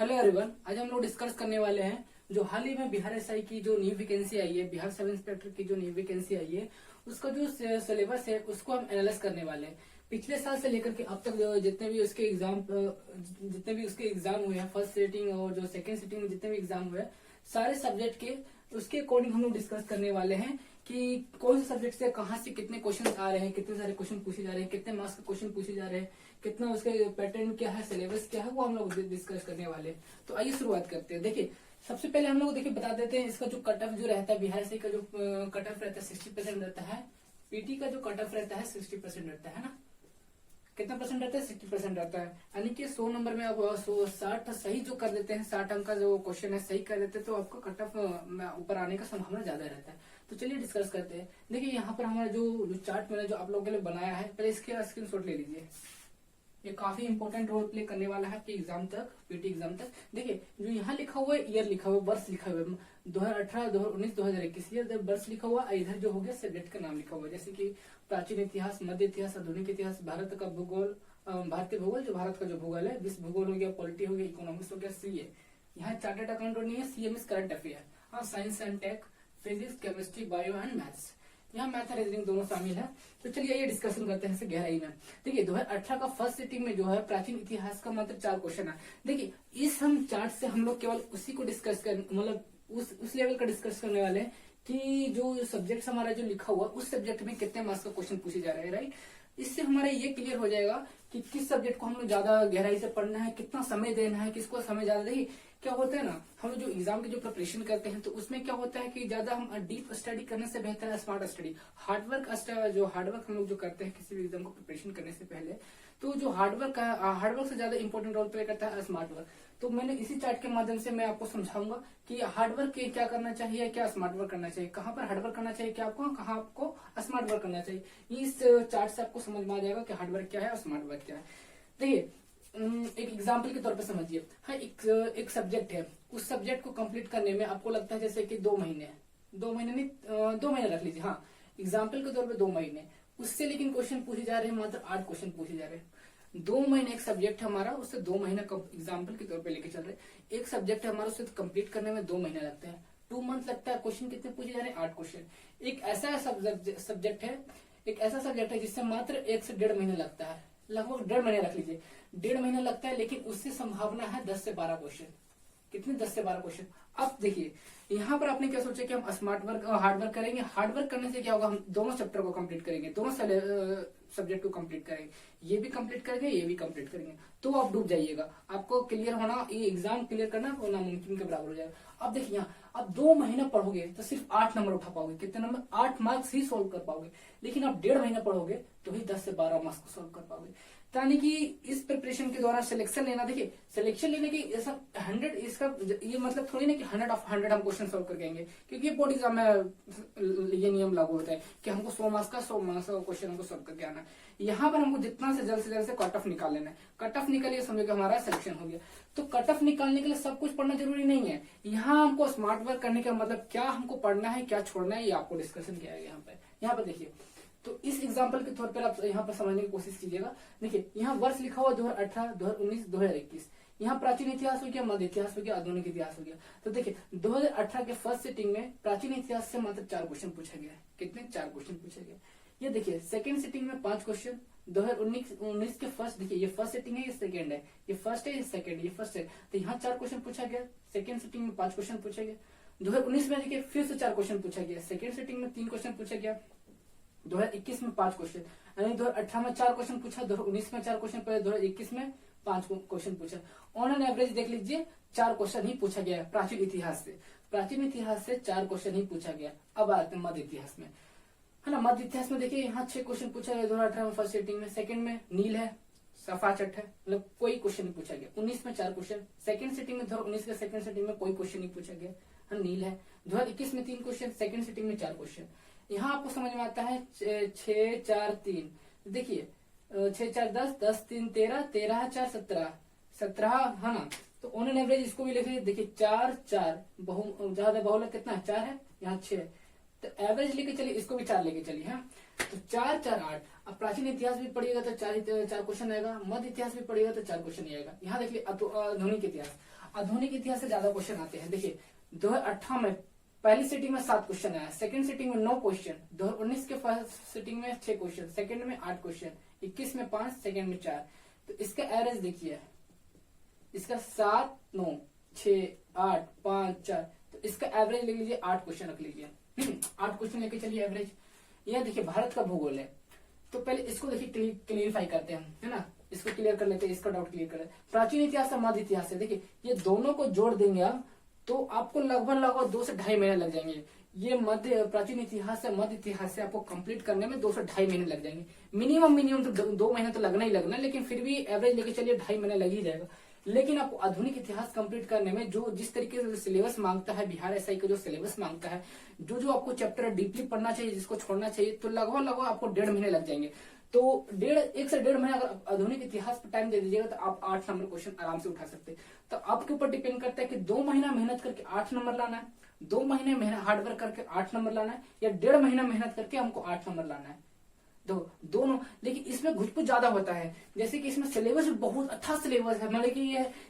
Hello everyone, आज हम लोग डिस्कस करने वाले हैं जो हाल ही में बिहार एसआई की जो न्यू वैकेंसी आई है, बिहार सब इंस्पेक्टर की जो न्यू वैकेंसी आई है, उसका जो सिलेबस है उसको हम एनालाइज करने वाले हैं। पिछले साल से लेकर के अब तक जितने भी उसके एग्जाम हुए हैं, फर्स्ट सिटिंग और जो सेकंड सिटिंग में जितने भी एग्जाम हुए हैं, सारे सब्जेक्ट के उसके अकॉर्डिंग हम लोग डिस्कस करने वाले हैं कि कौन से सब्जेक्ट से कहाँ से कितने क्वेश्चन आ रहे हैं, कितने सारे क्वेश्चन पूछे जा रहे हैं, कितने मार्क्स के क्वेश्चन पूछे जा रहे हैं, कितना उसका पैटर्न क्या है, सिलेबस क्या है, वो हम लोग डिस्कस करने वाले हैं। तो आइए शुरुआत करते हैं। देखिए, सबसे पहले हम लोग देखिए बता देते हैं इसका जो कट ऑफ जो रहता है, बिहार से का जो कट ऑफ रहता है 60% रहता है। पीटी का जो कट ऑफ रहता है 60% रहता है ना। कितना परसेंट रहता है? 60% रहता है। यानी कि 100 नंबर में आप 60 सही जो कर देते हैं, 60 अंक का जो क्वेश्चन है सही कर देते हैं, तो आपका कट ऑफ ऊपर आने का संभावना ज्यादा रहता है। तो चलिए डिस्कस करते हैं। देखिए, यहाँ पर हमारा जो चार्ट मैंने जो आप लोगों के लिए बनाया है, पहले इसके स्क्रीनशॉट ले लीजिए। ये काफी इंपॉर्टेंट रोल प्ले करने वाला है आपके एग्जाम तक, पीटी एग्जाम तक। देखिए, जो यहाँ लिखा हुआ है ईयर लिखा हुआ है, वर्ष लिखा हुआ है 2018, 2019, 2021, ये वर्ष लिखा हुआ है। इधर जो हो गया सब्जेक्ट का नाम लिखा हुआ है, जैसे कि प्राचीन इतिहास, मध्य इतिहास, आधुनिक इतिहास, भारत का भूगोल, भारतीय भूगोल, जो भारत का जो भूगोल है, विश्व भूगोल हो गया, पॉलिटी हो गया, इकोनॉमिक्स हो गया, सीए। यहाँ चार्टर्ड अकाउंटेंट नहीं है, सीएम इज करंट अफेयर। हाँ, science and tech, physics, chemistry, bio and maths, यहाँ मैथ और रीजनिंग दोनों शामिल है। तो चलिए ये डिस्कशन करते हैं गहराई में। देखिए, 2018 का फर्स्ट सिटिंग में जो है प्राचीन इतिहास का मात्र 4 क्वेश्चन है। देखिए, इस हम चार्ट से हम लोग केवल उसी को डिस्कस कर, मतलब उस लेवल का डिस्कस करने वाले हैं कि जो सब्जेक्ट हमारा जो लिखा हुआ उस सब्जेक्ट में कितने मार्क्स का क्वेश्चन पूछे जा रहे हैं, राइट। इससे हमारा ये क्लियर हो जाएगा कि किस सब्जेक्ट को हम लोग ज्यादा गहराई से पढ़ना है, कितना समय देना है, किसको समय ज्यादा। देखिए, क्या होता है ना, हम जो एग्जाम की जो प्रिपरेशन करते हैं तो उसमें क्या होता है कि ज्यादा हम डीप स्टडी करने से बेहतर है स्मार्ट स्टडी। हार्डवर्क हम लोग जो करते हैं किसी भी एग्जाम को प्रिपरेशन करने से पहले, तो जो हार्डवर्क से ज्यादा इंपॉर्टेंट रोल प्ले करता है स्मार्ट वर्क। तो मैंने इसी चार्ट के माध्यम से मैं आपको समझाऊंगा कि हार्डवर्क क्या करना चाहिए, क्या स्मार्ट वर्क करना चाहिए, कहाँ पर हार्डवर्क करना चाहिए, क्या आपको कहाँ आपको स्मार्ट वर्क करना चाहिए। इस चार्ट से आपको समझ में आ जाएगा कि हार्डवर्क क्या है और स्मार्ट वर्क क्या है। देखिए, एक एग्जाम्पल के तौर पे समझिए। हाँ, एक सब्जेक्ट है, उस सब्जेक्ट को कंप्लीट करने में आपको लगता है जैसे कि 2 महीने, 2 महीने नहीं 2 महीने रख लीजिए। हाँ, एग्जाम्पल के तौर पे 2 महीने, उससे लेकिन क्वेश्चन पूछे जा रहे हैं मात्र 8 क्वेश्चन पूछे जा रहे हैं। 2 महीने एक सब्जेक्ट है हमारा, उससे 2 महीने एग्जाम्पल के तौर पे लेके चल रहे हैं। एक सब्जेक्ट है हमारा, उससे कंप्लीट करने में 2 महीने लगते हैं, 2 मंथ लगता है। क्वेश्चन कितने पूछे जा रहे हैं? 8 क्वेश्चन। एक ऐसा सब्जेक्ट है जिससे मात्र 1 से 1.5 महीने लगता है, लगभग 1.5 महीने रख लीजिए, 1.5 महीना लगता है, लेकिन उससे संभावना है 10 से 12 क्वेश्चन। कितने? 10 से 12 क्वेश्चन। अब देखिए, यहाँ पर आपने क्या सोचा कि हम स्मार्ट वर्क और हार्ड वर्क करेंगे। हार्ड वर्क करने से क्या होगा, हम दोनों चैप्टर को कंप्लीट करेंगे, दोनों सब्जेक्ट को कंप्लीट करेंगे, ये भी कंप्लीट करेंगे, ये भी कंप्लीट करेंगे, तो आप डूब जाइएगा। आपको क्लियर होना, ये एग्जाम क्लियर करना नामुमकिन के बराबर हो जाएगा। अब देखिए, यहाँ आप 2 महीना पढ़ोगे तो सिर्फ 8 नंबर उठा पाओगे। कितने नंबर? 8 मार्क्स ही सोल्व कर पाओगे। लेकिन आप 1.5 महीना पढ़ोगे तो ही 10 से 12 मार्क्स को सोल्व कर पाओगे। यानी कि इस प्रिपरेशन के दौरान सिलेक्शन लेना, देखिए सिलेक्शन लेने की ऐसा 100 इसका ये मतलब थोड़ी ना कि 100 ऑफ 100 हम क्वेश्चन सोल्व कर आएंगे, क्योंकि ये बोर्ड एग्जाम में ये नियम लागू होता है कि हमको 100 मार्क्स का क्वेश्चन हमको सोल्व करके आना है। यहाँ पर हमको जितना से जल्द से कट ऑफ निकाल लेना है। कट ऑफ निकालिए, समझो कि हमारा सिलेक्शन हो गया। तो कट ऑफ निकालने के लिए सब कुछ पढ़ना जरूरी नहीं है। यहाँ हमको स्मार्ट वर्क करने का मतलब क्या हमको पढ़ना है, क्या छोड़ना है, ये आपको डिस्कशन किया है यहाँ पर देखिए। तो इस एग्जाम्पल के तौर पर आप यहाँ पर समझने की कोशिश कीजिएगा। देखिए, यहाँ वर्ष लिखा हुआ 2018, 2019, 2021। यहाँ प्राचीन इतिहास हो गया, मध्य इतिहास हो गया, आधुनिक इतिहास हो गया। तो देखिए, 2018 के फर्स्ट सिटिंग में प्राचीन इतिहास से मात्र 4 क्वेश्चन पूछा गया। कितने? 4 क्वेश्चन पूछे गए। ये देखिए, सेकंड सिटिंग में 5 क्वेश्चन। 2019 के फर्स्ट, देखिए ये फर्स्ट सिटिंग है, ये सेकंड है, ये फर्स्ट है, ये सेकंड है, ये फर्स्ट है। तो यहाँ 4 क्वेश्चन पूछा गया। सेकंड सिटिंग में 5 क्वेश्चन पूछा गया। 2019 में देखिए फिर से 4 क्वेश्चन पूछा गया। सेकंड सिटिंग में 3 क्वेश्चन पूछा गया। 2021 में 5 क्वेश्चन, यानी 2018 में 4 क्वेश्चन पूछा, 2019 में 4 क्वेश्चन पूछा, 2021 में 5 क्वेश्चन पूछा। ऑन एन एवरेज देख लीजिए 4 क्वेश्चन ही पूछा गया प्राचीन इतिहास से। प्राचीन इतिहास से 4 क्वेश्चन ही पूछा गया। अब आते हैं मध्य इतिहास में, है ना। मध्य इतिहास में देखिए, यहाँ 6 क्वेश्चन पूछा गया 2018 में फर्स्ट सिटिंग में। सेकंड में नील है, सफा चट है, मतलब कोई क्वेश्चन नहीं पूछा गया। 19 में 4 क्वेश्चन। सेकंड सिटिंग में 2019 के सेकंड सिटिंग में कोई क्वेश्चन नहीं पूछा गया, नील है। 2021 में 3 क्वेश्चन, सेकंड सिटिंग में 4 क्वेश्चन। यहाँ आपको समझ में आता है 6, 4, 3। देखिए 6, 4, 10, 10, 3, 13, 13, 4, 17, है ना। तो ऑन एन एवरेज इसको भी लिख लीजिए। देखिए 4, 4 ज्यादा बहुलक कितना है? 4 है, यहाँ 6 है। तो एवरेज लेके चलिए, इसको भी 4 लेके चलिए। हाँ, तो 4, 4, 8। अब प्राचीन इतिहास भी पढ़िएगा तो 4 क्वेश्चन आएगा, मध्य इतिहास भी पढ़िएगा तो 4 क्वेश्चन आएगा। यहाँ देखिए आधुनिक इतिहास। आधुनिक इतिहास से ज्यादा क्वेश्चन आते हैं। देखिए 2018 में पहली सिटिंग में 7 क्वेश्चन आया, सेकंड सिटिंग में 9 क्वेश्चन, 2019 के फर्स्ट सिटिंग में 6 क्वेश्चन, सेकंड में 8 क्वेश्चन, 21 में 5, सेकंड में 4। तो इसका एवरेज देखिए, इसका 7, 9, 6, 8, 5, 4, तो इसका एवरेज ले लीजिए 8 क्वेश्चन रख लीजिए। 8 क्वेश्चन लेके चलिए एवरेज। यह देखिए भारत का भूगोल है, तो पहले इसको देखिए क्लियरिफाई करते हैं, है ना, इसको क्लियर कर लेते हैं, इसका डाउट क्लियर कर। प्राचीन इतिहास और मध्य इतिहास है, देखिए ये दोनों को जोड़ देंगे आप तो आपको लगभग 2 से 2.5 महीने लग जाएंगे। ये मध्य प्राचीन इतिहास से मध्य इतिहास से आपको कंप्लीट करने में 2 से 2.5 महीने लग जाएंगे। मिनिमम तो 2 महीने तो लगना ही लगना, लेकिन फिर भी एवरेज लेके चलिए 2.5 महीने लग ही जाएगा। लेकिन आपको आधुनिक इतिहास कंप्लीट करने में जो जिस तरीके से सिलेबस मांगता है, बिहार एसआई का जो सिलेबस मांगता है, जो आपको चैप्टर डीपली पढ़ना चाहिए, जिसको छोड़ना चाहिए, तो लगभग आपको 1.5 महीने लग जाएंगे। तो 1 से 1.5 महीने अगर आधुनिक इतिहास पर टाइम दे दीजिएगा तो आप 8 नंबर क्वेश्चन आराम से उठा सकते हैं। तो आपके ऊपर डिपेंड करता है कि 2 महीना मेहनत करके 8 नंबर लाना है, 2 महीने मेहनत हार्डवर्क करके 8 नंबर लाना है, या 1.5 महीना मेहनत करके हमको 8 नंबर लाना है। दोनों, लेकिन इसमें घुसपुस ज्यादा होता है। जैसे कि इसमें सिलेबस भी बहुत अच्छा सिलेबस है, मतलब कि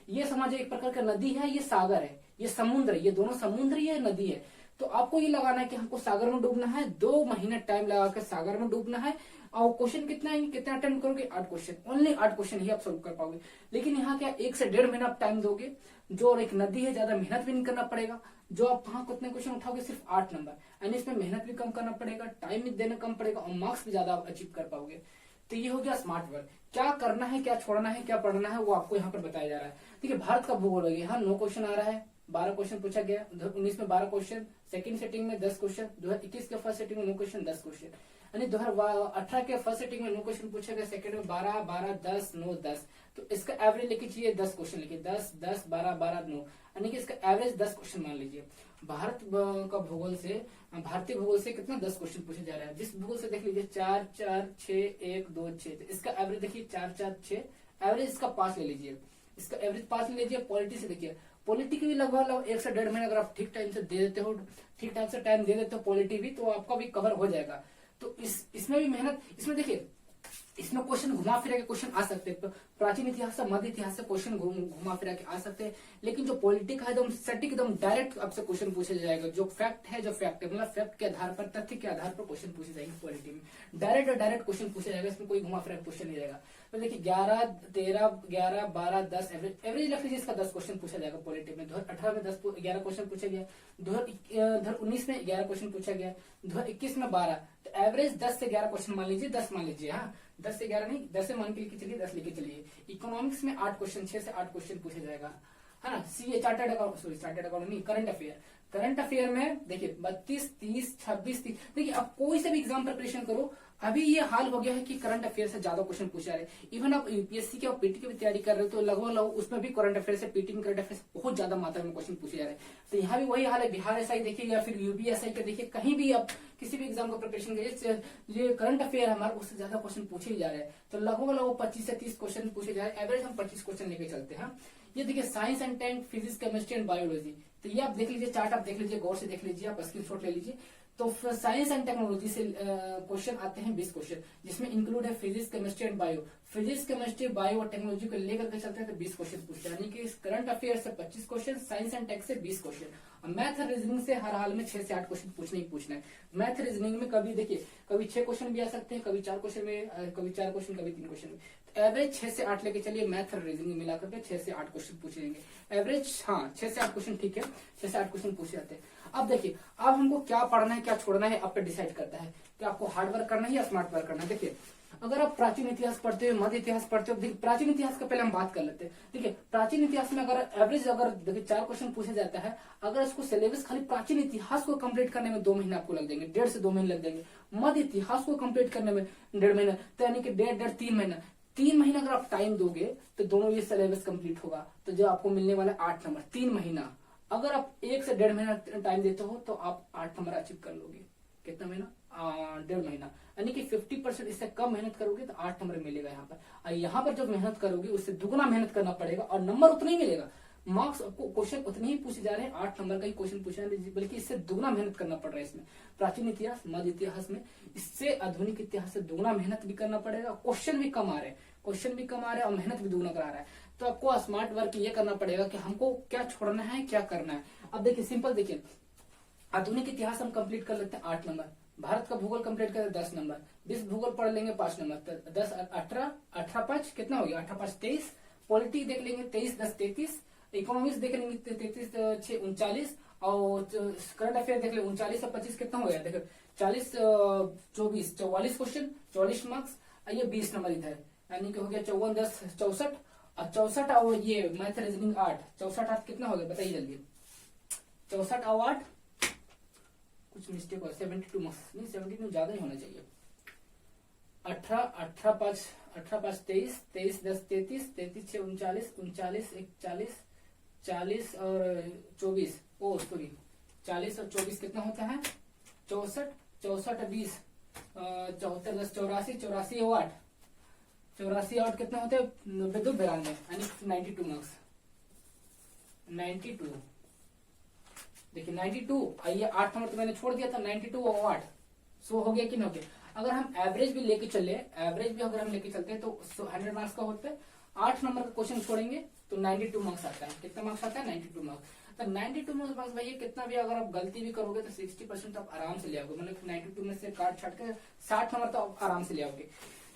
ये समझो एक प्रकार का नदी है, ये सागर है, ये समुद्र है, ये दोनों समुद्र ही है, नदी है। तो आपको ये लगाना है कि हमको सागर में डूबना है, 2 महीने टाइम लगा कर सागर में डूबना है। और क्वेश्चन कितना आएंगे, कितना अटेम्प्ट करोगे, 8 क्वेश्चन, ओनली 8 क्वेश्चन ही आप सोल्व कर पाओगे। लेकिन यहाँ क्या 1 से 1.5 महीना आप टाइम दोगे, जो और एक नदी है, ज्यादा मेहनत भी नहीं करना पड़ेगा। जो आप वहां कितने क्वेश्चन उठाओगे, सिर्फ 8 नंबर, यानी इसमें मेहनत भी कम करना पड़ेगा, टाइम भी देना कम पड़ेगा, और मार्क्स भी ज्यादा आप अचीव कर पाओगे। तो ये हो गया स्मार्ट वर्क। क्या करना है, क्या छोड़ना है, क्या पढ़ना है, वो आपको यहाँ पर बताया जा रहा है। देखिए भारत का भूगोल हो गया, यहाँ 9 क्वेश्चन आ रहा है, 12 क्वेश्चन पूछा गया। 2019 में 12 क्वेश्चन, सेकंड सेटिंग में 10 क्वेश्चन, 2021 के फर्स्ट सेटिंग में 9 क्वेश्चन, 10 क्वेश्चन, यानी 2018 के फर्स्ट सेटिंग में 9 क्वेश्चन पूछा गया, सेकंड में 12, 12, 10, 9, 10। तो इसका एवरेज लेके चाहिए 10 क्वेश्चन लिखिए, 10, 10, 12, 12, 9, यानी कि इसका एवरेज 10 क्वेश्चन मान लीजिए। भारत का भूगोल से, भारतीय भूगोल से कितना 10 क्वेश्चन पूछे जा रहा है। जिस भूगोल से देख लीजिए 4, 4, 6, 1, 2, 6, तो इसका एवरेज देखिए 4, 4, 6, एवरेज इसका 5 ले लीजिए, इसका एवरेज 5 ले लीजिए। पॉलिटी से देखिए, पॉलिटी की भी लगभग 1 से 1.5 महीने अगर आप ठीक टाइम से दे देते हो, ठीक टाइम से टाइम दे देते हो पॉलिटी भी, तो आपका भी कवर हो जाएगा। तो इसमें भी मेहनत, इसमें देखिए इसमें क्वेश्चन घुमा फिरा के क्वेश्चन आ सकते हैं, प्राचीन इतिहास से मध्य इतिहास से क्वेश्चन घुमा फिरा के आ सकते हैं। लेकिन जो पॉलिटिक है एकदम सटीक, एकदम डायरेक्ट आपसे क्वेश्चन पूछे जाएगा। जो फैक्ट है, मतलब फैक्ट के आधार पर, तथ्य के आधार पर क्वेश्चन पूछे जाएंगे पॉलिटी में, डायरेक्ट क्वेश्चन पूछे जाएगा, इसमें कोई घुमा फिरा क्वेश्चन नहीं रहेगा। तो देखिए 11, 13, 11, 12, 10 एवरेज रख लीजिए, इसका 10 क्वेश्चन पूछा जाएगा पॉलिटी में। 2018 में 11 क्वेश्चन पूछा गया, 2019 में 11 क्वेश्चन पूछा गया, 2021 में 12, तो एवरेज 10 से 11 क्वेश्चन मान लीजिए, 10 मान लीजिए, हाँ 10 से 11 नहीं, 10 से मान के लेके चलिए, 10 लेके चलिए। इकोनॉमिक्स में 8 क्वेश्चन, 6 से 8 क्वेश्चन पूछा जाएगा, है ना। सीए चार्टर्ड अकाउंट नहीं, करंट अफेयर में देखिए 32, 30, 26, 30। देखिए अब कोई से भी एग्जाम प्रिपरेशन करो, अभी ये हाल हो गया है कि करंट अफेयर से ज्यादा क्वेश्चन पूछे जा रहे हैं। इवन आप यूपीएससी के और पीटी की भी तैयारी कर रहे हो, तो लगभग उसमें भी करंट अफेयर से, पीटी में करंट अफेयर से बहुत ज्यादा मात्रा में क्वेश्चन पूछे जा रहे हैं। तो यहाँ भी वही हाल है, बिहार एसआई देखिए या फिर यूपीएसआई का देखिए, कहीं भी आप किसी भी एग्जाम का प्रिपरेशन करिए, ये करंट अफेयर हमारे उससे ज्यादा क्वेश्चन पूछे ही जा रहे हैं। तो लगभग 25 से 30 क्वेश्चन पूछे जा रहे हैं, एवरेज हम 25 क्वेश्चन लेके चलते हैं। ये देखिए science and tech, physics, chemistry and biology, तो ये आप देख लीजिए, चार्ट आप देख लीजिए, गौर से देख लीजिए, आप स्क्रीनशॉट ले लीजिए। तो साइंस एंड टेक्नोलॉजी से क्वेश्चन आते हैं 20 क्वेश्चन, जिसमें इंक्लूड है physics, chemistry and bio. Physics, chemistry, bio और टेक्नोलॉजी को लेकर के चलते हैं तो 20 क्वेश्चन पूछते हैं, यानी कि करंट अफेयर से 25 क्वेश्चन, साइंस एंड टेक से 20 क्वेश्चन, और मैथ और रीजनिंग से हर हाल में 6 से 8 क्वेश्चन पूछना ही पूछना है। मैथ रीजनिंग में कभी देखिए, कभी 6 क्वेश्चन भी आ सकते हैं, कभी 4 क्वेश्चन में, कभी 4 क्वेश्चन, कभी 3 क्वेश्चन में। एवरेज 6 से 8 लेके चलिए, मैथ और रीजनिंग मिलाकर के 6 से 8 क्वेश्चन पूछे जाएंगे। एवरेज हाँ 6 से 8 क्वेश्चन ठीक है, 6 से 8 क्वेश्चन पूछे जाते हैं। अब देखिए, अब हमको क्या पढ़ना है, क्या छोड़ना है, आप पे डिसाइड करता है कि आपको हार्ड वर्क करना है या स्मार्ट वर्क करना है। देखिए अगर आप प्राचीन इतिहास पढ़ते हो, मध्य इतिहास पढ़ते हो, देखिए प्राचीन इतिहास का पहले हम बात कर लेते हैं। देखिए प्राचीन इतिहास में अगर एवरेज देखिए 4 क्वेश्चन पूछे जाता है, अगर इसको सिलेबस खाली प्राचीन इतिहास को कंप्लीट करने में 2 महीने आपको लग जाएंगे, 1.5 से 2 महीने लग जाएंगे। मध्य इतिहास को कंप्लीट करने में 1.5 महीना, तो यानी कि 1.5, 3 महीना, 3 महीना अगर आप टाइम दोगे तो दोनों ये सिलेबस कंप्लीट होगा। तो जो आपको मिलने वाला 8 नंबर, 3 महीना। अगर आप 1 से 1.5 महीना टाइम देते हो तो आप 8 नंबर अचीव कर लोगे। कितना महीना? 1.5 महीना, यानी कि 50% इससे कम मेहनत करोगे तो 8 नंबर मिलेगा यहाँ पर। और यहाँ पर जब मेहनत करोगे उससे दुगना मेहनत करना पड़ेगा और नंबर उतना ही मिलेगा। मार्क्स आपको क्वेश्चन उतने ही पूछे जा रहे हैं, 8 नंबर का ही क्वेश्चन पूछा है, बल्कि इससे दुगना मेहनत करना पड़ रहा है। इसमें प्राचीन इतिहास, मध्य इतिहास में इससे आधुनिक इतिहास से दुगना मेहनत भी करना पड़ेगा। क्वेश्चन भी कम आ रहे हैं, और मेहनत भी दुगना करा रहा है। तो आपको स्मार्ट वर्क ये करना पड़ेगा कि हमको क्या छोड़ना है क्या करना है। अब देखिए सिंपल देखिए, आधुनिक इतिहास हम कंप्लीट कर लेते हैं 8 नंबर, भारत का भूगोल कंप्लीट कर 10 नंबर, विश्व भूगोल पढ़ लेंगे 5 नंबर, तो 10 18 18 5 कितना हो गया, 18 5 23, पॉलिटी देख लेंगे 23 10 33, इकोनॉमिक्स देख लेंगे 33 6 39, और करंट अफेयर देख लेंगे 39 और 25 कितना हो गया, देखो 40 24 44 क्वेश्चन 44 मार्क्स, ये 20 नंबर इधर, यानी कि हो गया 54 10 64, और 64 और ये मैथ रीजनिंग 8, 64 8 कितना हो गया बताइए जल्दी, 64 और 8 कुछ मिस्टेक हो, 72 मार्क्स नहीं, 72 ज्यादा ही होना चाहिए, 18 18 5 18 5 23 23 10 33 33 6 39 39 41 40 और 24, ओ सॉरी 40 और 24 कितना होता है 64 64 20 74 10 84 84 और 8 84 8 कितना होते हैं 92 92, यानी 92 मार्क्स 92। देखिए 92, ये 8 नंबर तो मैंने छोड़ दिया था, 92 और 8 सो हो गया कि नहीं हो गया। अगर हम एवरेज भी लेके चले, एवरेज भी अगर हम लेके चलते हैं तो 100 मार्क्स का होता है, 8 नंबर का क्वेश्चन छोड़ेंगे तो 92 मार्क्स आता है। कितना मार्क्स आता है 92 मार्क्स। तो 92 मार्क्स भैया कितना भी अगर आप गलती भी करोगे तो 60% आप आराम से ले आओगे, मतलब 92 में से काट छाट के 60 नंबर तो आप आराम से ले आओगे।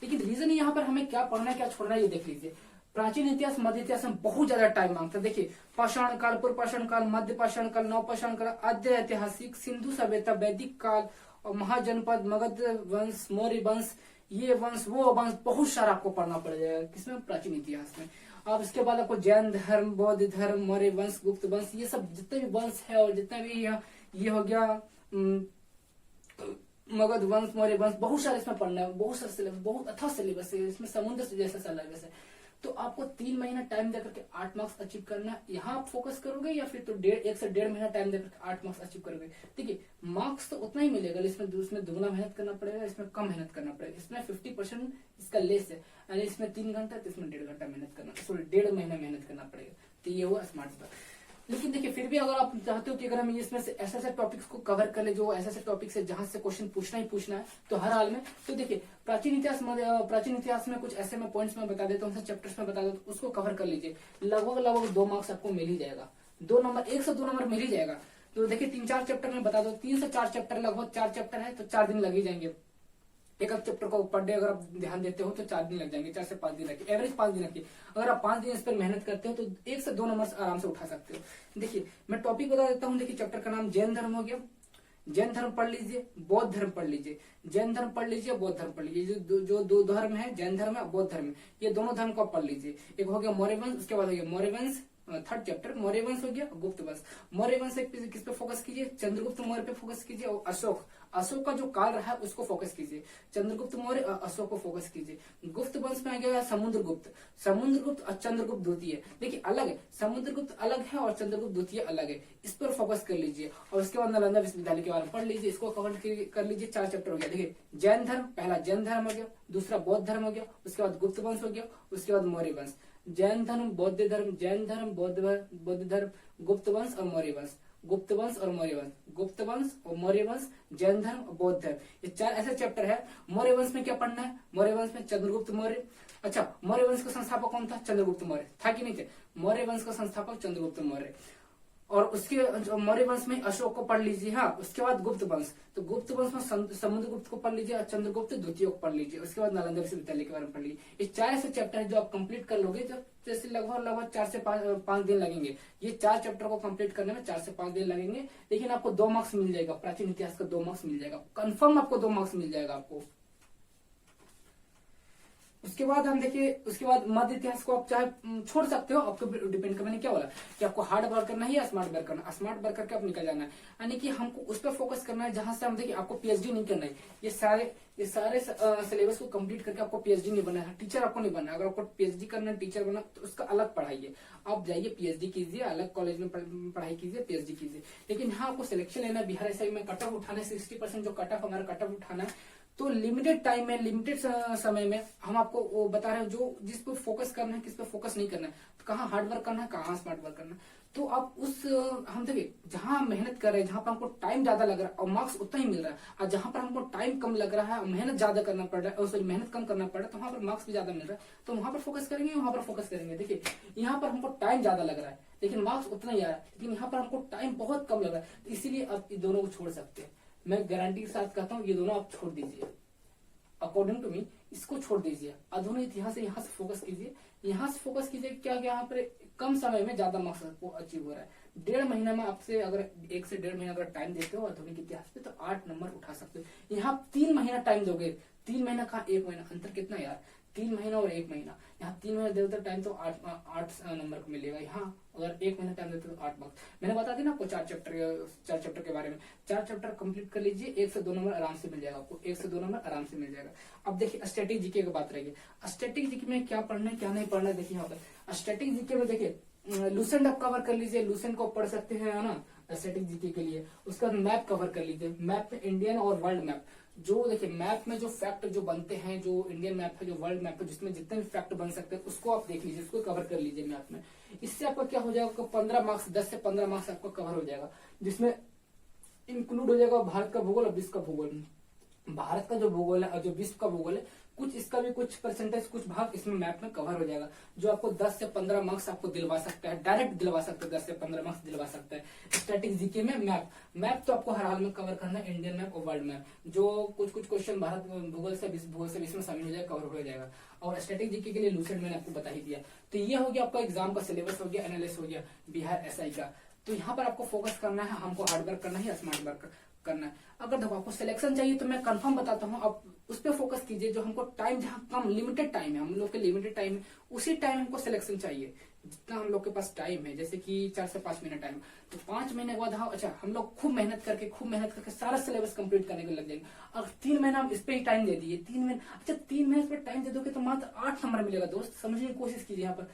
लेकिन रीजन यहाँ पर हमें क्या पढ़ना है क्या छोड़ना है ये देख लीजिए। प्राचीन इतिहास मध्य इतिहास में बहुत ज्यादा टाइम मांगता है। देखिए पाषाण काल, पूर्व पाषाण काल, मध्य पाषाण काल, नव पाषाण काल, आद्य ऐतिहासिक, सिंधु सभ्यता, वैदिक काल और महाजनपद, मगध वंश, मौर्य वंश, ये वंश वो वंश, बहुत सारा आपको पढ़ना पड़ जाएगा किसमें प्राचीन इतिहास में। अब इसके बाद आपको जैन धर्म, बौद्ध धर्म, मौर्य वंश, गुप्त वंश, ये सब जितने भी वंश है और जितना भी ये हो गया मगध वंश, मौर्य वंश, बहुत सारे इसमें पढ़ना है, बहुत सारा सिलेबस, बहुत अच्छा सिलेबस है, इसमें समुद्र से जैसा सिलेबस है। तो आपको 3 महीना टाइम देकर के 8 मार्क्स अचीव करना है। यहाँ आप फोकस करोगे या फिर तो 1 से 1.5 महीना टाइम देकर के 8 मार्क्स अचीव करोगे। देखिए मार्क्स तो उतना ही मिलेगा, इसमें दुगना मेहनत करना पड़ेगा, इसमें कम मेहनत करना पड़ेगा। इसमें 50% इसका लेस है, यानी इसमें 3 घंटा तो इसमें 1.5 घंटा मेहनत करना, सॉरी 1.5 महीना मेहनत करना पड़ेगा। तो ये हुआ स्मार्ट वर्क। लेकिन देखिए फिर भी अगर आप चाहते हो कि अगर हम इसमें से ऐसे टॉपिक्स को कवर कर ले जो ऐसे टॉपिक्स है जहां से क्वेश्चन पूछना ही पूछना है, तो हर हाल में तो देखिए प्राचीन इतिहास में कुछ ऐसे मैं पॉइंट्स में बता देता हूँ, चैप्टर्स में बता देता हूँ, उसको कवर कर लीजिए। लगभग 2 मार्क्स आपको मिल ही जाएगा, 2 नंबर 1 से 2 नंबर मिल ही जाएगा। तो देखिए 3-4 चैप्टर में बता दो, 3 से 4 चैप्टर, लगभग 4 चैप्टर है तो 4 दिन लग ही जाएंगे। एक चैप्टर को पर डे अगर आप ध्यान देते हो तो 4 दिन लग जाएंगे, 4 से 5 दिन रखिए, एवरेज 5 दिन रखिए। अगर आप 5 दिन इस पर मेहनत करते हो तो 1 से 2 नंबर आराम से उठा सकते हो। देखिए मैं टॉपिक बता देता हूँ। देखिए चैप्टर का नाम जैन धर्म हो गया, जैन धर्म पढ़ लीजिए, बौद्ध धर्म पढ़ लीजिए, जैन धर्म पढ़ लीजिए, बौद्ध धर्म पढ़ लीजिए। जो दो धर्म है, जैन धर्म है, बौद्ध धर्म है, ये दोनों धर्म को आप पढ़ लीजिए। एक हो गया मौर्य वंश, उसके बाद हो गया मौर्य वंश, 3rd चैप्टर मौर्य वंश हो गया, गुप्त वंश। मौर्य वंश किस पे फोकस कीजिए, चंद्रगुप्त मौर्य पे फोकस कीजिए, और अशोक का जो काल रहा है उसको फोकस कीजिए। चंद्रगुप्त मौर्य, अशोक को फोकस कीजिए। गुप्त वंश में आ गया समुद्रगुप्त और चंद्रगुप्त द्वितीय। देखिए अलग है, समुद्रगुप्त अलग है और चंद्रगुप्त द्वितीय अलग है, इस पर फोकस कर लीजिए। और उसके बाद नालंदा विश्वविद्यालय के बारे में पढ़ लीजिए, इसको कवर कर लीजिए। 4 चैप्टर हो गया। देखिए जैन धर्म, पहला जैन धर्म हो गया, दूसरा बौद्ध धर्म हो गया, उसके बाद गुप्त वंश हो गया, उसके बाद मौर्य वंश। जैन धर्म, बौद्ध धर्म, जैन धर्म, बौद्ध धर्म, गुप्त वंश और मौर्य वंश, गुप्त वंश और मौर्य वंश, गुप्त वंश और मौर्य वंश, जैन धर्म और बौद्ध धर्म, ये 4 ऐसे चैप्टर है। मौर्य वंश में क्या पढ़ना है, मौर्य वंश में चंद्रगुप्त मौर्य। अच्छा मौर्य वंश का संस्थापक कौन था, चंद्रगुप्त मौर्य था कि नहीं थे, मौर्य वंश का संस्थापक चंद्रगुप्त मौर्य। और उसके मौर्य वंश में अशोक को पढ़ लीजिए। हाँ उसके बाद गुप्त वंश, तो गुप्त वंश में समुद्रगुप्त को पढ़ लीजिए और चंद्रगुप्त द्वितीय को पढ़ लीजिए। उसके बाद नालंदा विश्वविद्यालय के बारे में पढ़ लीजिए। ये 4 ऐसे चैप्टर है जो आप कंप्लीट कर लोगे, जब जैसे लगभग 4 से 5 दिन लगेंगे। ये 4 चैप्टर को कंप्लीट करने में 4 से 5 दिन लगेंगे। लेकिन आपको 2 मार्क्स मिल जाएगा, प्राचीन इतिहास का 2 मार्क्स मिल जाएगा, कंफर्म आपको 2 मार्क्स मिल जाएगा आपको। उसके बाद हम देखिए, उसके बाद मध्य इतिहास को आप चाहे छोड़ सकते हो, आपको डिपेंड कर। मैंने क्या बोला कि आपको हार्ड वर्क करना है या स्मार्ट वर्क करना, स्मार्ट वर्क करके आप निकल जाना है। यानी कि हमको उस पर फोकस करना है जहां से हम देखिए आपको पीएचडी नहीं करना है। ये सारे सिलेबस को कंप्लीट करके आपको पीएचडी नहीं बनना है, टीचर आपको नहीं बनना है। अगर आपको पीएचडी करना है, टीचर बनना, तो उसका अलग पढ़ाइए। आप जाइए पीएचडी कीजिए, अलग कॉलेज में पढ़ाई कीजिए, पीएचडी कीजिए। लेकिन हाँ आपको सिलेक्शन लेना है। बिहार एसआई में कट ऑफ उठाना है, 60% जो कट ऑफ हमारा कट ऑफ उठाना है। तो लिमिटेड टाइम में, लिमिटेड समय में हम आपको वो बता रहे हैं जो जिस पे फोकस करना है, किस पे फोकस नहीं करना है, तो कहाँ हार्ड वर्क करना है, कहाँ स्मार्ट वर्क करना है। तो आप उस हम देखिए जहां हम मेहनत कर रहे हैं, जहां पर हमको टाइम ज्यादा लग रहा है और मार्क्स उतना ही मिल रहा है, और जहां पर हमको टाइम कम लग रहा है और मेहनत ज्यादा करना पड़ रहा है, और सॉरी मेहनत कम करना पड़ रहा है, तो वहां पर मार्क्स भी ज्यादा मिल रहा है, तो वहां पर फोकस करेंगे, वहां पर फोकस करेंगे। देखिए यहाँ पर हमको टाइम ज्यादा लग रहा है लेकिन मार्क्स उतना ही आ रहा है, लेकिन यहाँ पर हमको टाइम बहुत कम लग रहा है, तो इसीलिए आप ये दोनों को छोड़ सकते हैं। मैं गारंटी के साथ कहता हूँ ये दोनों आप छोड़ दीजिए, अकॉर्डिंग टू मी इसको छोड़ दीजिए। आधुनिक इतिहास से यहाँ से फोकस कीजिए, यहाँ से फोकस कीजिए। क्या क्या यहाँ पर कम समय में ज्यादा मार्क्स आपको अचीव हो रहा है। 1.5 महीना में आपसे अगर 1 से 1.5 महीना अगर टाइम देते हो आधुनिक इतिहास पे, तो 8 नंबर उठा सकते हो। यहाँ 3 महीना टाइम दोगे, 3 महीना कहा 1 महीना, अंतर कितना यार, 3 महीना और 1 महीना। यहाँ 3 महीना देते टाइम तो 8 नंबर को मिलेगा। यहाँ अगर 1 महीना टाइम देते तो 8 मार्क्स। मैंने बता दिया ना आपको 4 चैप्टर के बारे में। 4 चैप्टर कंप्लीट कर लीजिए, 1 से 2 नंबर आराम से मिल जाएगा आपको, 1 से 2 नंबर आराम से मिल जाएगा। अब देखिए स्टैटिक जीके की बात रहेगी। स्टैटिक जीके में क्या पढ़ना है क्या नहीं पढ़ना है, देखिए यहाँ पर स्टैटिक जीके में देखिए लूसेंट आप कवर कर लीजिए, लूसेंट को पढ़ सकते हैं, है ना, स्टैटिक जीके के लिए। उसका मैप कवर कर लीजिए, मैप में इंडियन और वर्ल्ड मैप। जो देखिए मैप में जो फैक्ट जो बनते हैं, जो इंडियन मैप है, जो वर्ल्ड मैप है, जिसमें जितने भी फैक्ट बन सकते हैं उसको आप देख लीजिए, उसको कवर कर लीजिए मैप में। इससे आपका क्या हो जाएगा, 15 मार्क्स, 10 से 15 मार्क्स आपका कवर हो जाएगा, जिसमें इंक्लूड हो जाएगा भारत का भूगोल और विश्व का भूगोल। भारत का जो भूगोल है और जो विश्व का भूगोल है, कुछ इसका भी कुछ परसेंटेज, कुछ भाग इसमें मैप में कवर हो जाएगा, जो आपको 10 से 15 मार्क्स आपको दिलवा सकता है, डायरेक्ट दिलवा सकता है, 10 से 15 मार्क्स दिलवा सकता है। स्टैटिक जीके में मैप तो आपको हर हाल में कवर करना है, इंडियन मैप और वर्ल्ड मैप। जो कुछ क्वेश्चन भारत भूगोल से भूगोल से इसमें शामिल हो जाएगा, कवर हो जाएगा। और स्टैटिक जीके के लिए लूसेंट मैंने आपको बता ही दिया। तो ये हो गया आपका एग्जाम का सिलेबस, हो गया एनालिसिस, हो गया बिहार एसआई का। तो यहाँ पर आपको फोकस करना है, हमको हार्ड वर्क करना है, स्मार्ट वर्क करना है। अगर देखो आपको सिलेक्शन चाहिए तो मैं कंफर्म बताता हूँ, आप उस पर फोकस कीजिए जो हमको टाइम, जहाँ कम लिमिटेड टाइम है, हम लोग के लिमिटेड टाइम है, उसी टाइम हमको सिलेक्शन चाहिए जितना हम लोग के पास टाइम है। जैसे कि 4 से 5 महीना टाइम, तो 5 महीने के बाद हाँ अच्छा हम लोग खूब मेहनत करके सारा सिलेबस कंप्लीट करने के लग जाएंगे। अगर 3 महीना हम इस पे ही टाइम दे दिए, 3 महीने, अच्छा 3 महीने पे टाइम दे दोगे तो मात्र 8 नंबर मिलेगा। दोस्त समझने की कोशिश कीजिए, यहाँ पर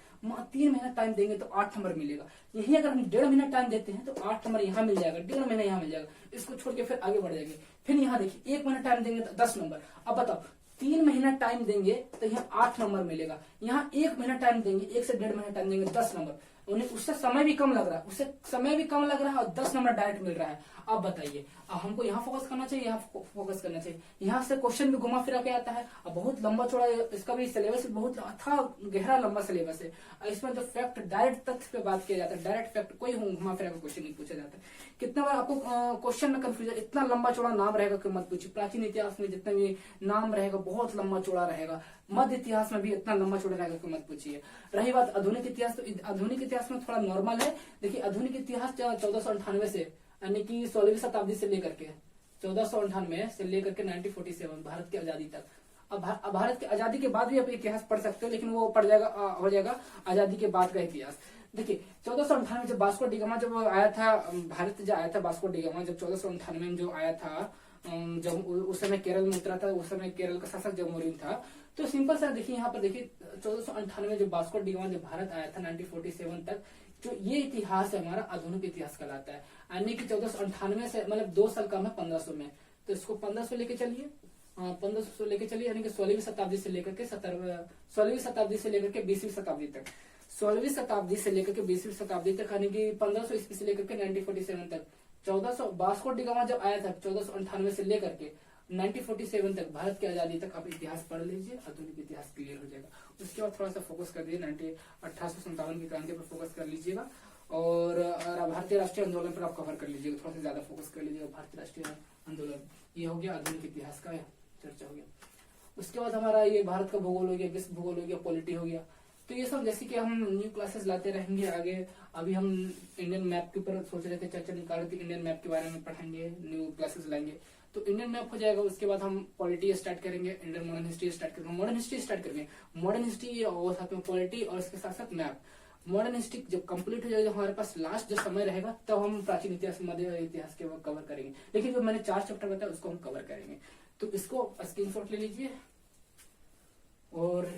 3 महीना टाइम देंगे तो 8 नंबर मिलेगा। यही अगर हम 1.5 महीना टाइम देते हैं तो 8 नंबर यहाँ मिल जाएगा, 1.5 महीना यहाँ मिल जाएगा। इसको छोड़ के फिर आगे बढ़ जाएंगे। फिर यहाँ देखिए 1 महीना टाइम देंगे तो 10 नंबर। अब बताओ 3 महीना टाइम देंगे तो यहाँ 8 नंबर मिलेगा। यहाँ 1 महीना टाइम देंगे, 1 से 1.5 महीना टाइम देंगे 10 नंबर। उन्हें उससे समय भी कम लग रहा है, उससे समय भी कम लग रहा है और 10 नंबर डायरेक्ट मिल रहा है। अब बताइए, अब हमको यहाँ फोकस करना चाहिए, यहाँ फोकस करना चाहिए। यहाँ से क्वेश्चन भी घुमा फिरा के आता है और बहुत लंबा चौड़ा, इसका भी सिलेबस बहुत था, गहरा लंबा सिलेबस है। इसमें जो फैक्ट डायरेक्ट तथ्य पे बात किया जाता है, डायरेक्ट फैक्ट, कोई घुमा फिरा का क्वेश्चन नहीं पूछा जाता है। कितना बार आपको क्वेश्चन में कंफ्यूजन, इतना लंबा चौड़ा नाम रहेगा कि मत पूछिए। प्राचीन इतिहास में जितना भी नाम रहेगा बहुत लंबा चौड़ा रहेगा, मध्य इतिहास में भी इतना लंबा चौड़ा रहेगा कि मत पूछिए। रही बात आधुनिक इतिहास, तो आधुनिक इतिहास में थोड़ा नॉर्मल है। देखिए आधुनिक इतिहास 1498 से, यानी कि 16वीं शताब्दी से लेकर के 1498 से लेकर के 1947 भारत की आजादी तक। अब भारत की आजादी के बाद भी आप इतिहास पढ़ सकते हो, लेकिन वो पढ़ जाएगा, हो जाएगा आजादी के बाद का इतिहास। देखिए 1498 जब वास्को डी गामा जब आया था भारत, जब आया था वास्को डी गामा, जब 1498 में जो आया था, जब उस समय केरल में उतरा था, उस समय केरल का शासक जमोरिन था। तो सिंपल सा देखिए यहाँ पर देखिए 1498 जब वास्को डी गामा जब भारत आया था 1947 तक, जो ये इतिहास है हमारा आधुनिक इतिहास कहलाता है। यानी कि 1498 से मतलब 2 साल कम है 1500 में, तो इसको 1500 लेके चलिए, 1500 लेके चलिए, यानी कि 16वीं शताब्दी से लेकर के 16वीं शताब्दी से लेकर के 20वीं शताब्दी तक, 16वीं शताब्दी से लेकर के 20वीं शताब्दी तक, यानी कि 1500 ईस्वी से लेकर के 1947 तक। 1400 वास्को डी गामा जब आया था 1498 से लेकर के 1947 तक, भारत की आजादी तक आप इतिहास पढ़ लीजिए, आधुनिक इतिहास क्लियर हो जाएगा। उसके बाद थोड़ा सा फोकस कर दीजिए 1857 की क्रांति पर फोकस कर लीजिएगा, और भारतीय राष्ट्रीय आंदोलन पर आप कवर कर लीजिएगा, थोड़ा सा ज्यादा फोकस कर लीजिएगा भारतीय राष्ट्रीय आंदोलन। ये हो गया आधुनिक इतिहास का चर्चा हो गया। उसके बाद हमारा ये भारत का भूगोल हो गया, विश्व भूगोल हो गया, पॉलिटी हो गया। तो ये सब जैसे कि हम न्यू क्लासेस लाते रहेंगे आगे। अभी हम इंडियन मैप के ऊपर सोच रहे थे, चर्चा निकाल रहे थे, इंडियन मैप के बारे में पढ़ेंगे, न्यू क्लासेस लाएंगे, तो इंडियन मैप हो जाएगा। उसके बाद हम पॉलिटी स्टार्ट करेंगे, इंडियन मॉडर्न हिस्ट्री स्टार्ट करेंगे, मॉडर्न हिस्ट्री स्टार्ट करेंगे, मॉडर्न हिस्ट्री और साथ में पॉलिटी और इसके साथ साथ मैप। मॉडर्न हिस्ट्री जब कंप्लीट हो जाएगा, हमारे पास लास्ट जो समय रहेगा, तब हम प्राचीन इतिहास, मध्य इतिहास के कवर करेंगे। लेकिन जो मैंने 4 चैप्टर बताया उसको हम कवर करेंगे। तो इसको स्क्रीनशॉट ले लीजिए और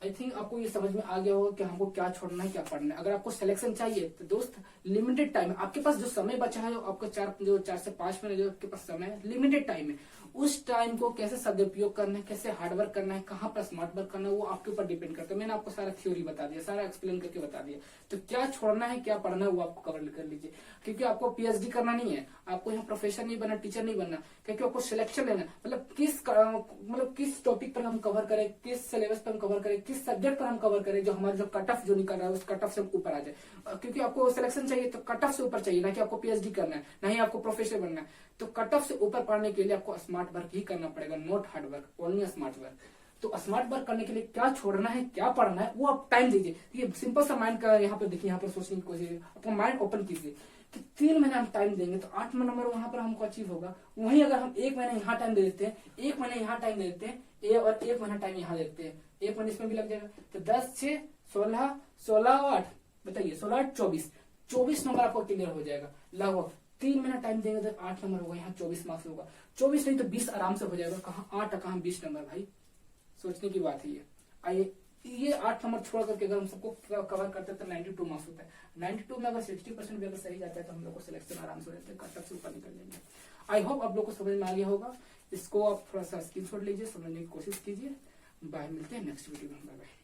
आई थिंक आपको ये समझ में आ गया होगा कि हमको क्या छोड़ना है क्या पढ़ना है। अगर आपको सिलेक्शन चाहिए तो दोस्त लिमिटेड टाइम है आपके पास, जो समय बचा है, जो आपको 4 से 5 महीने जो आपके पास समय है, लिमिटेड टाइम है। उस टाइम को कैसे सदुपयोग करना है, कैसे हार्डवर्क करना है, कहाँ पर स्मार्ट वर्क करना है, वो आपके ऊपर डिपेंड करता है। मैंने आपको सारा थ्योरी बता दिया, सारा एक्सप्लेन करके बता दिया। तो क्या छोड़ना है क्या पढ़ना है वो आप कवर कर लीजिए, क्योंकि आपको पीएचडी करना नहीं है, आपको यहाँ प्रोफेसर नहीं बनना, टीचर नहीं बनना, क्योंकि आपको सिलेक्शन लेना, मतलब किस टॉपिक पर हम कवर करें, किस सिलेबस पर हम कवर करें, किस सब्जेक्ट पर हम कवर करें, जो हमारा जो कट ऑफ जो निकल रहा है उस कट ऑफ से हम ऊपर आ जाए। क्योंकि आपको सिलेक्शन चाहिए तो कट ऑफ से ऊपर चाहिए, ना कि आपको पीएचडी करना है, ना ही आपको प्रोफेसर बनना है। तो कट ऑफ से ऊपर पढ़ने के लिए आपको स्मार्ट वर्क ही करना पड़ेगा, not hard work, only smart work. तो स्मार्ट वर्क करने के लिए क्या छोड़ना है क्या पढ़ना है वो आप टाइम दीजिए। ये सिंपल सा माइंड का यहाँ पे देखिए, यहाँ पर सोचने की कोशिश, अपना माइंड ओपन कीजिए कि 3 महीने हम टाइम देंगे तो 8 नंबर वहां पर हमको अचीव होगा। वहीं अगर हम 1 महीने यहाँ टाइम दे देते हैं, 1 महीने यहाँ टाइम दे देते हैं, और 1 महीना टाइम यहाँ देते हैं, 1 महीने इसमें भी लग जाएगा, तो 10, 6, 16, 16 और 8, बताइए 16, 8, 24 नंबर आपको क्लियर हो जाएगा लगभग। 3 महीना टाइम देंगे तो 8 नंबर होगा, यहाँ 24 मार्क्स होगा, 24 नहीं तो 20 आराम से हो जाएगा। कहाँ 8 और कहाँ 20 नंबर भाई, सोचने की बात है ये। आइए ये 8 नंबर छोड़ करके अगर हम सबको कवर करते हैं तो 92 मार्क्स होता है। 92 में अगर 60% भी अगर सही जाता है तो हम लोग को सिलेक्शन आराम से हो जाता है, कट ऑफ से ऊपर निकल जाएंगे। आई होप आप लोग को समझ में आ गया होगा। इसको आप थोड़ा सा स्क्रीनशॉट लीजिए, समझने की कोशिश कीजिए। बाय, मिलते हैं नेक्स्ट वीडियो में, बाय बाय।